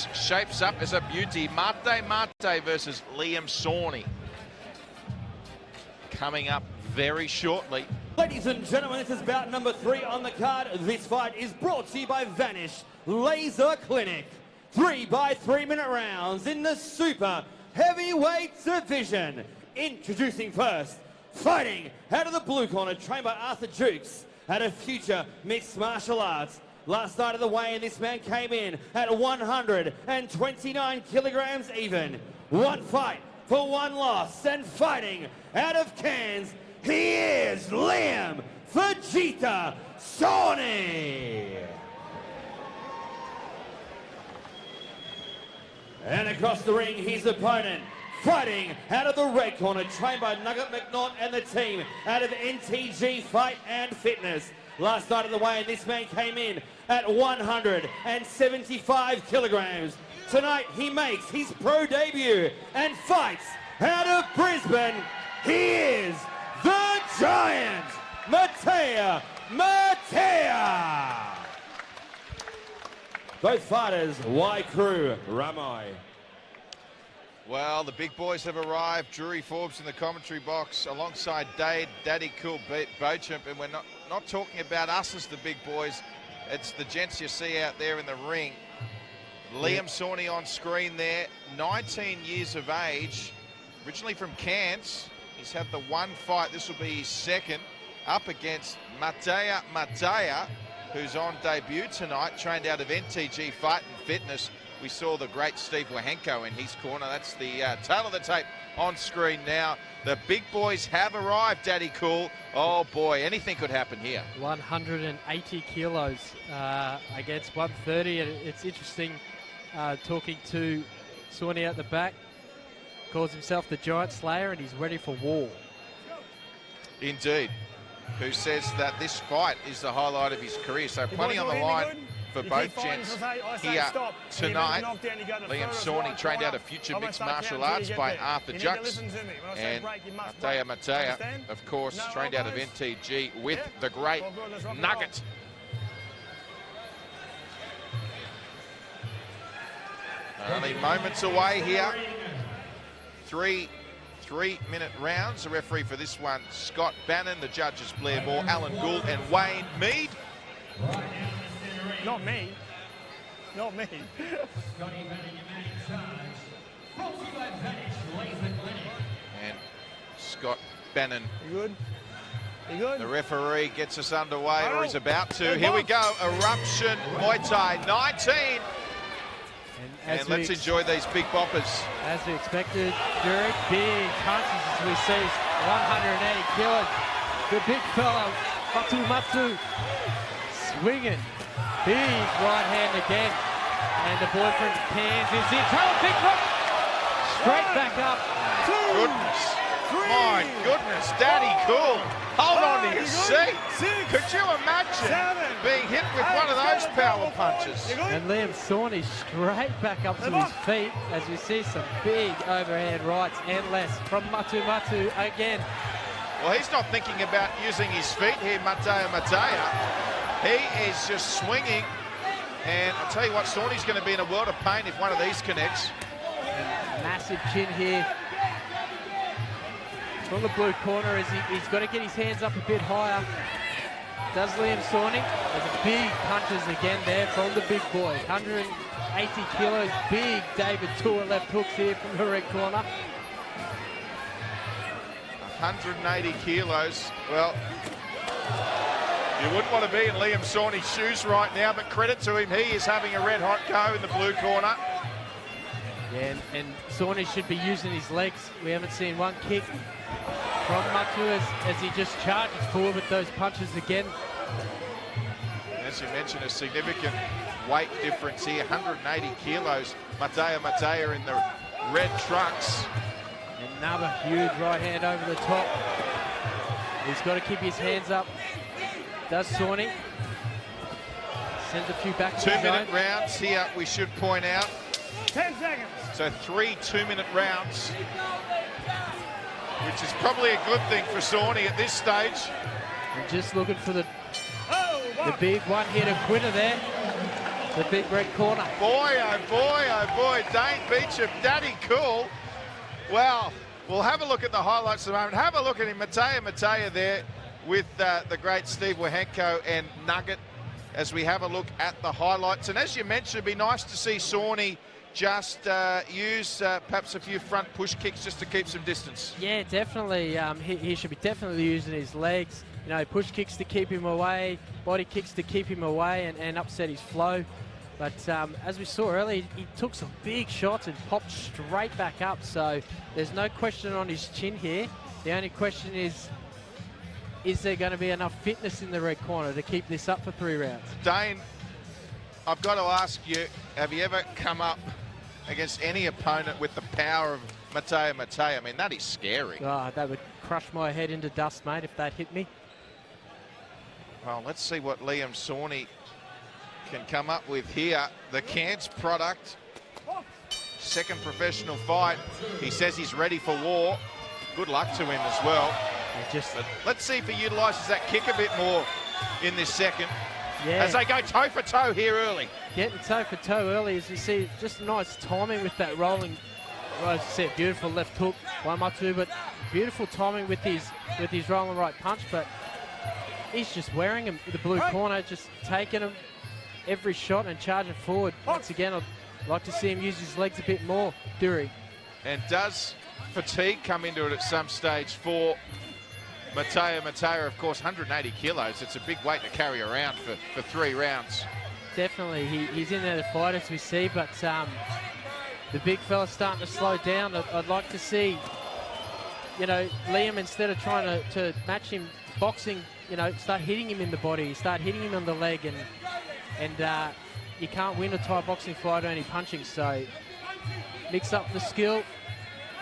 This shapes up as a beauty. Mateai Mateai versus Liam Sauney. Coming up very shortly. Ladies and gentlemen, this is bout number 3 on the card. This fight is brought to you by Vanish Laser Clinic. 3 by 3 minute rounds in the super heavyweight division. Introducing first, fighting out of the blue corner, trained by Arthur Jukes at a future mixed martial arts. Last night of the weigh-in, this man came in at 129 kilograms even. One fight for one loss, and fighting out of Cairns, he is Liam Vegeta Sauney. And across the ring, his opponent, fighting out of the red corner, trained by Nugget McNaught and the team out of NTG Fight and Fitness. Last night of the weigh-in, this man came in at 175 kilograms. Tonight, he makes his pro debut and fights out of Brisbane. He is the Giant, Mateai Mateai. Both fighters, Y Crew, Ramai. Well, the big boys have arrived. Drury Forbes in the commentary box alongside Daddy Cool Beauchamp, and we're not talking about us as the big boys. It's the gents you see out there in the ring. Liam Sauney on screen there, 19 years of age, originally from Cairns. He's had the one fight, this will be his second, up against Mateai Mateai, who's on debut tonight, trained out of NTG Fight and Fitness. We saw the great Steve Wahenko in his corner. That's the tail of the tape on screen now. The big boys have arrived, Daddy Cool. Oh boy, anything could happen here. 180 kilos against 130. And it's interesting talking to Sauney at the back. Calls himself the Giant Slayer, and he's ready for war. Indeed. Who says that this fight is the highlight of his career. So plenty on the line for both gents here tonight. Liam Sauney, trained out of future mixed martial arts by Arthur Jukes. And Mateai Mateai, of course, trained out of NTG with the great Nugget. Only moments away here. Three-minute rounds. The referee for this one, Scott Bannon. The judges, Blair Moore, Alan Gould, and Wayne Mead. Not me. Not me. And Scott Bannon. You good? You good? The referee gets us underway, or is about to. Here we go. Eruption Muay Thai 19. And let's enjoy these big boppers. As we expected, Derek, big punches as we see, 180 kilos. The big fellow, Matsu, swinging. Big right hand again. And the boy from Cairns is in trouble. Big hook. Straight back up. Goodness. My goodness, Daddy Cool. Hold on to your seat. Could you imagine being hit with one of those power punches? And Liam Sauney straight back up to his feet as we see some big overhand rights and lefts from Matsu again. Well, he's not thinking about using his feet here, Mateai Mateai. He is just swinging. And I'll tell you what, Sauney's going to be in a world of pain if one of these connects. And massive chin here from the blue corner as he's got to get his hands up a bit higher. Does Liam Sauney. There's a big punches again there from the big boy. 180 kilos, big David Tour left hooks here from the red corner. 180 kilos. Well, you wouldn't want to be in Liam Sauney's shoes right now, but credit to him, he is having a red hot go in the blue corner. Yeah, and Sauney should be using his legs. We haven't seen one kick from Matsu as he just charges forward with those punches again. As you mentioned, a significant weight difference here, 180 kilos. Mateai Mateai in the red trunks. Another huge right hand over the top. He's got to keep his hands up. Does Sauney. Sends a few back to the zone. 2-minute rounds here, we should point out. 10 seconds. So 3 2-minute rounds, which is probably a good thing for Sauney at this stage. And just looking for the big one-hitter quitter there. The big red corner. Boy, oh boy, oh boy, Dane Beecham, daddy cool. Well, we'll have a look at the highlights in a moment. Have a look at him, Mateai Mateai there with the great Steve Wahenko and Nugget as we have a look at the highlights. And as you mentioned, it'd be nice to see Sauney just use perhaps a few front push kicks just to keep some distance. Yeah, definitely. He should be definitely using his legs. You know, push kicks to keep him away, body kicks to keep him away and upset his flow. But as we saw earlier, he took some big shots and popped straight back up. So there's no question on his chin here. The only question is there going to be enough fitness in the red corner to keep this up for 3 rounds? Dane, I've got to ask you, have you ever come up against any opponent with the power of Mateai Mateai? I mean, that is scary. Oh, that would crush my head into dust, mate, if that hit me. Well, let's see what Liam Sauney can come up with here. The Cairns product, second professional fight. He says he's ready for war. Good luck to him as well. But let's see if he utilises that kick a bit more in this second. Yeah. As they go toe for toe here early. Getting toe for toe early, as we see, just nice timing with that rolling. Well, as I said, beautiful left hook, 1-2, but beautiful timing with his rolling right punch. But he's just wearing him with the blue corner, just taking him every shot and charging forward. Once again, I'd like to see him use his legs a bit more, Dury. And does fatigue come into it at some stage for Mateai Mateai? Of course, 180 kilos. It's a big weight to carry around for 3 rounds. Definitely, he's in there to fight, as we see, but the big fella's starting to slow down. I'd like to see, you know, Liam, instead of trying to match him boxing, you know, start hitting him in the body, start hitting him on the leg, and you can't win a Thai boxing fight only punching. So mix up the skill,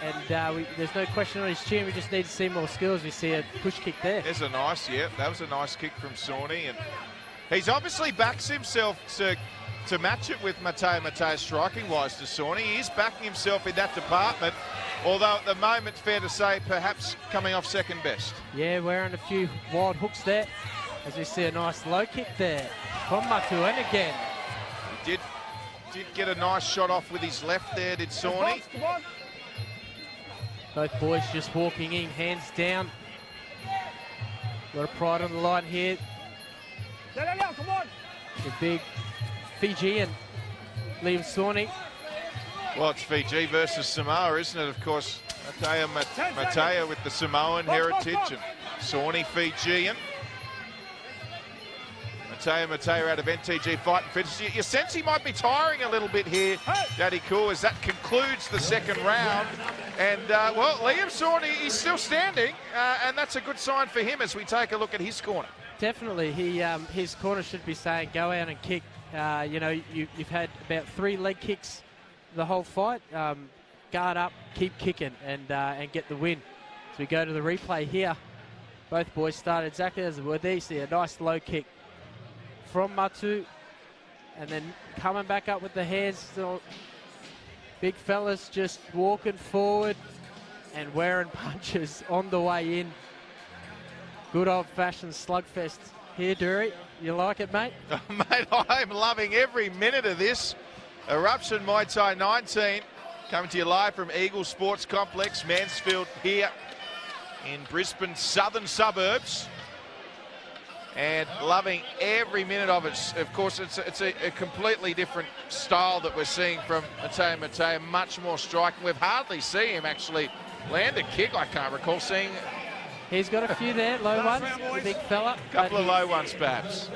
and there's no question on his chin. We just need to see more skills. We see a push kick there. There's a nice, that was a nice kick from Sauney, and he's obviously backs himself to match it with Mateai Mateai striking-wise to Sauney. He is backing himself in that department, although at the moment, fair to say, perhaps coming off second best. Yeah, wearing a few wild hooks there, as we see a nice low kick there from Matu, and again. He did get a nice shot off with his left there, did Sauney. Both boys just walking in, hands down. Got a pride on the line here. Come on. The big Fijian, Liam Sauney. Well, it's Fiji versus Samoa, isn't it? Of course, Mateai Mateai with the Samoan heritage, and Sauney Fijian. Mateai Mateai out of NTG Fight and Fitness. You sense he might be tiring a little bit here, Daddy Cool, as that concludes the second round. And, well, Liam Sauney, he's still standing, and that's a good sign for him as we take a look at his corner. Definitely, his corner should be saying, go out and kick. You know, you've had about 3 leg kicks the whole fight. Guard up, keep kicking, and get the win. So we go to the replay here. Both boys started exactly as they were. There you see a nice low kick from Matu, and then coming back up with the hands. So big fellas just walking forward and wearing punches on the way in. Good old-fashioned slugfest here, Dury. You like it, mate? Mate, I'm loving every minute of this. Eruption Muay Thai 19, coming to you live from Eagle Sports Complex, Mansfield, here in Brisbane's southern suburbs. And loving every minute of it. Of course, it's a completely different style that we're seeing from Mateai Mateai, much more striking. We've hardly seen him actually land a kick. I can't recall seeing. He's got a few there, low ones, the big fella. Couple of low ones, perhaps.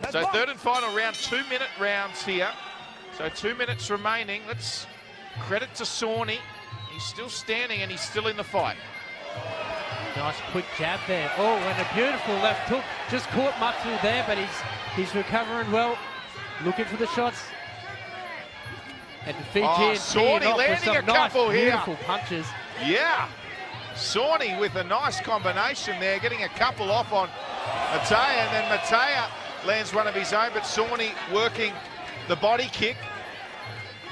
So third and final round, 2-minute rounds here. So 2 minutes remaining. Let's credit to Sauney. He's still standing and he's still in the fight. Nice quick jab there. Oh, and a beautiful left hook. Just caught Matu there, but he's recovering well. Looking for the shots. And Fijian Sauney landing a couple here. Beautiful punches. Yeah. Sauney with a nice combination there, getting a couple off on Mateai, and then Mateai lands one of his own, but Sauney working the body kick.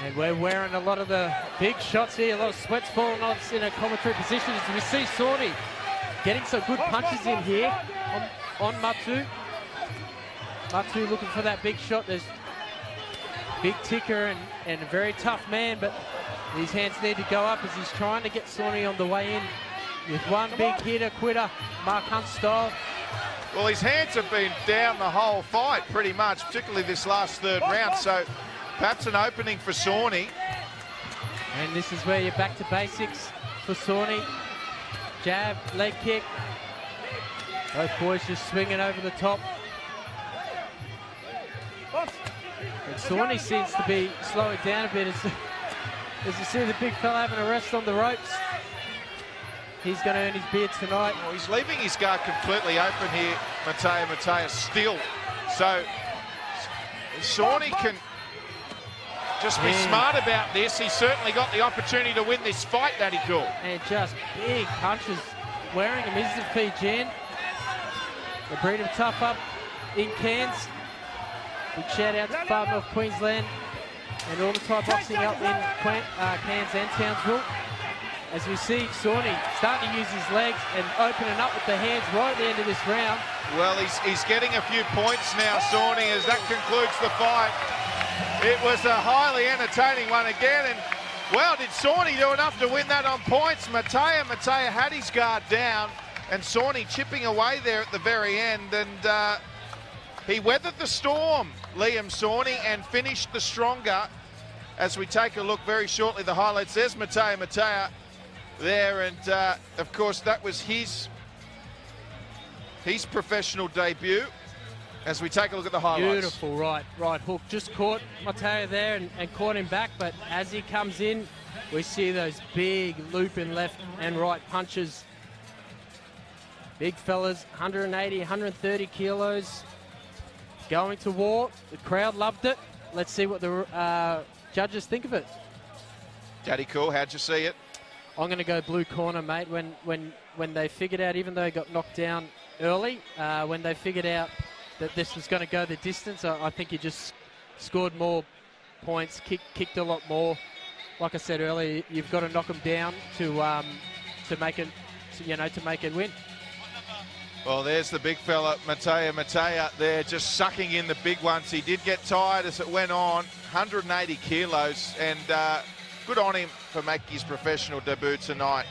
And we're wearing a lot of the big shots here, a lot of sweats falling off in a commentary position as we see Sauney getting some good punches in here on Matu. Matu looking for that big shot. There's big ticker and a very tough man, but his hands need to go up as he's trying to get Sauney on the way in with one big hitter, quitter, Mark Hunt style. Well, his hands have been down the whole fight pretty much, particularly this last third round, so perhaps an opening for Sauney. And this is where you're back to basics for Sauney. Jab, leg kick. Both boys just swinging over the top. And Sauney seems to be slowing down a bit as you see the big fella having a rest on the ropes. He's going to earn his beard tonight. Well, he's leaving his guard completely open here, Mateai Mateai still. So Sauney can just be smart about this. He's certainly got the opportunity to win this fight, Daddy Cool. And just big punches wearing him. This is the Fijian. The breed of tough up in Cairns. Big shout out to Far North Queensland and all the Thai boxing up in Cairns and Townsville. As we see Sauney starting to use his legs and opening up with the hands right at the end of this round. Well, he's getting a few points now, Sauney, as that concludes the fight. It was a highly entertaining one again, and well, did Sauney do enough to win that on points? Mateai Mateai had his guard down, and Sauney chipping away there at the very end, and he weathered the storm, Liam Sauney, and finished the stronger. As we take a look very shortly, the highlights, there's Mateai Mateai there, and of course that was his professional debut. As we take a look at the highlights. Beautiful right hook. Just caught Mateai there and caught him back, but as he comes in, we see those big looping left and right punches. Big fellas, 180, 130 kilos, going to war. The crowd loved it. Let's see what the judges think of it. Daddy Cool, how'd you see it? I'm going to go blue corner, mate. When they figured out, even though he got knocked down early, when they figured out that this was going to go the distance, I think he just scored more points, kicked a lot more. Like I said earlier, you've got to knock him down to make it, to make it win. Well, there's the big fella, Mateai Mateai, there, just sucking in the big ones. He did get tired as it went on, 180 kilos, and good on him for making his professional debut tonight.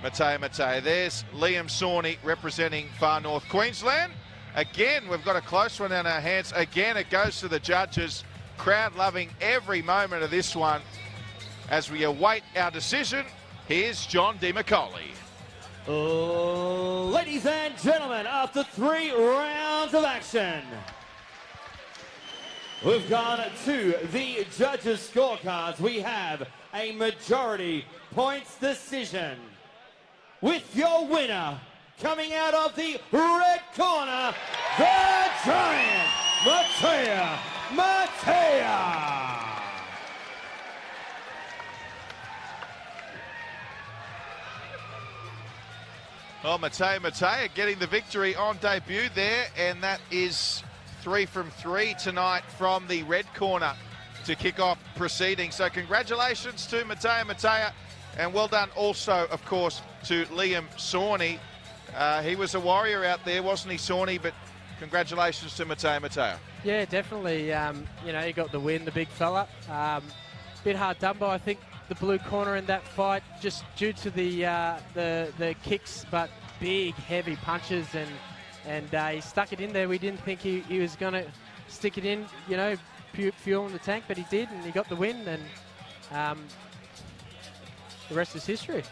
Mateai Mateai. There's Liam Sauney representing Far North Queensland. Again, we've got a close one in our hands. Again, it goes to the judges. Crowd loving every moment of this one. As we await our decision, here's John D. McCauley. Ladies and gentlemen, after 3 rounds of action, we've gone to the judges' scorecards. We have a majority points decision. With your winner, coming out of the red corner, the Giant, Mateai Mateai. Well, Mateai Mateai getting the victory on debut there, and that is 3 from 3 tonight from the red corner to kick off proceedings. So congratulations to Mateai Mateai, and well done also, of course, to Liam Sauney. He was a warrior out there, wasn't he, Sauney? But congratulations to Mateai Mateai. Yeah, definitely. He got the win, the big fella. Bit hard done by, I think, the blue corner in that fight, just due to the kicks, but big, heavy punches, and he stuck it in there. We didn't think he was going to stick it in, fuel in the tank, but he did, and he got the win, and the rest is history.